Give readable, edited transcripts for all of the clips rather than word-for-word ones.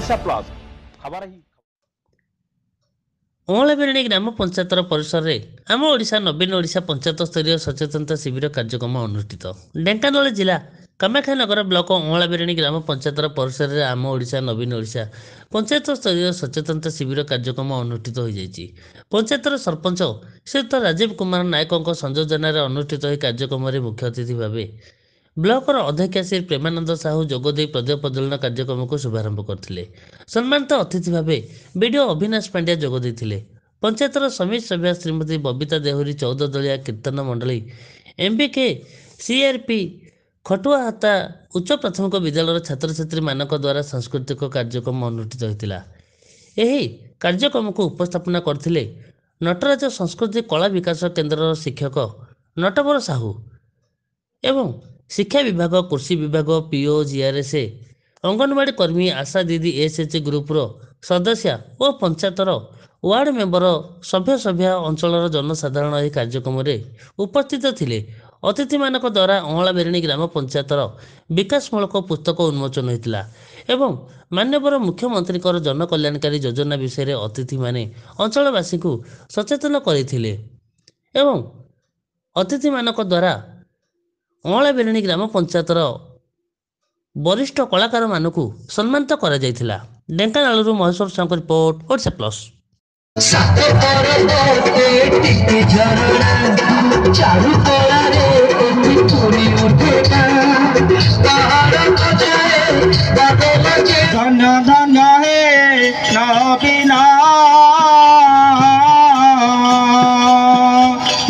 Odisha plus खबर ही ଅଁଳାବେରେଣୀ ଗ୍ରାମ ପଞ୍ଚାୟତର ପରିସରରେ ଆମ ଓଡ଼ିଶା ନବୀନ ଓଡ଼ିଶା ପଞ୍ଚାୟତ ସ୍ତରୀୟ ସଚେତନତା ଶିବିର କାର୍ଯ୍ୟକ୍ରମ ଅନୁଷ୍ଠିତ। ଢେଙ୍କାନାଳ ଜିଲ୍ଲା କାମାକ୍ଷାନଗର ବ୍ଲକ ଅଁଳାବେରେଣୀ ଗ୍ରାମ ପଞ୍ଚାୟତର ପରିସରରେ ଆମ ଓଡ଼ିଶା ନବୀନ ଓଡ଼ିଶା ପଞ୍ଚାୟତ ସ୍ତରୀୟ ସଚେତନତା ଶିବିର କାର୍ଯ୍ୟକ୍ରମ ଅନୁଷ୍ଠିତ ହୋଇଯାଇଛି। ପଞ୍ଚାୟତର ସରପଞ୍ଚ ଶ୍ରୀଯୁକ୍ତ ରାଜୀବ କୁମାର ନାୟକଙ୍କ ସଂଯୋଜନାରେ ଅନୁଷ୍ଠିତ ଏହି କାର୍ଯ୍ୟକ୍ରମରେ ମୁଖ୍ୟ ଅତିଥି ଭାବେ ବ୍ଲକର ଅଧ୍ୟକ୍ଷା ଶ୍ରୀ ପ୍ରେମାନନ୍ଦ ସାହୁ ଯୋଗଦେଇ ପ୍ରଦୀପ ପ୍ରଜ୍ୱଳନ କାର୍ଯ୍ୟକ୍ରମକୁ ଶୁଭାରମ୍ଭ କରିଥିଲେ। ସମ୍ମାନିତ ଅତିଥି ଭାବେ ବିଡିଓ ଅଭିନାଶ ପାଣ୍ଡ୍ୟା ଯୋଗ ଦେଇଥିଲେ। ପଞ୍ଚାୟତର ସମିତି ସଭ୍ୟା ଶ୍ରୀମତୀ ବବିତା ଦେହୁରୀ 14 ଦଳିଆ କୀର୍ତ୍ତନ ମଣ୍ଡଳୀ MBK CRP ଖଟୁଆହାତା ଉଚ୍ଚ ପ୍ରାଥମିକ ବିଦ୍ୟାଳୟର ଛାତ୍ରଛାତ୍ରୀମାନଙ୍କ ଦ୍ୱାରା ସାଂସ୍କୃତିକ କାର୍ଯ୍ୟକ୍ରମ ଅନୁଷ୍ଠିତ ହୋଇଥିଲା। ଏହି କାର୍ଯ୍ୟକ୍ରମକୁ ଉପସ୍ଥାପନା କରିଥିଲେ ନଟରାଜ ସଂସ୍କୃତି କଳା ବିକାଶ କେନ୍ଦ୍ରର ଶିକ୍ଷକ ନଟବର ସାହୁ ଏବଂ ଶିକ୍ଷା ବିଭାଗ, କୃଷି ବିଭାଗ, PO, GRS, ଅଙ୍ଗନବାଡ଼ି କର୍ମୀ, ଆଶା ଦିଦି, SH ଗ୍ରୁପର ସଦସ୍ୟା ଓ ପଞ୍ଚାୟତର ୱାର୍ଡ ମେମ୍ବର, ସଭ୍ୟା ଅଞ୍ଚଳର ଜନସାଧାରଣ ଏହି କାର୍ଯ୍ୟକ୍ରମରେ ଉପସ୍ଥିତ ଥିଲେ। ଅତିଥିମାନଙ୍କ ଦ୍ୱାରା ଅଁଳାବେରେଣୀ ଗ୍ରାମ ପଞ୍ଚାୟତର ବିକାଶମୂଳକ ପୁସ୍ତକ ଉନ୍ମୋଚନ ହୋଇଥିଲା ଏବଂ ମାନ୍ୟବର ମୁଖ୍ୟମନ୍ତ୍ରୀଙ୍କର ଜନକଲ୍ୟାଣକାରୀ ଯୋଜନା ବିଷୟରେ ଅତିଥିମାନେ ଅଞ୍ଚଳବାସୀଙ୍କୁ ସଚେତନ କରିଥିଲେ ଏବଂ ଅତିଥିମାନଙ୍କ ଦ୍ୱାରା ଅଁଳାବେରେଣୀ ଗ୍ରାମ ପଞ୍ଚାୟତର ବରିଷ୍ଠ କଳାକାରମାନଙ୍କୁ ସମ୍ମାନିତ କରାଯାଇଥିଲା। ଢେଙ୍କାନାଳରୁ ମହେଶ୍ୱର ସାହୁଙ୍କ ରିପୋର୍ଟ, ଓଡ଼ିଶା ପ୍ଲସ୍। धन धन हे नबीना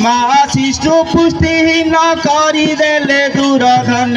माँ शिशु पुष्टिहीन करिदेले दूर धन।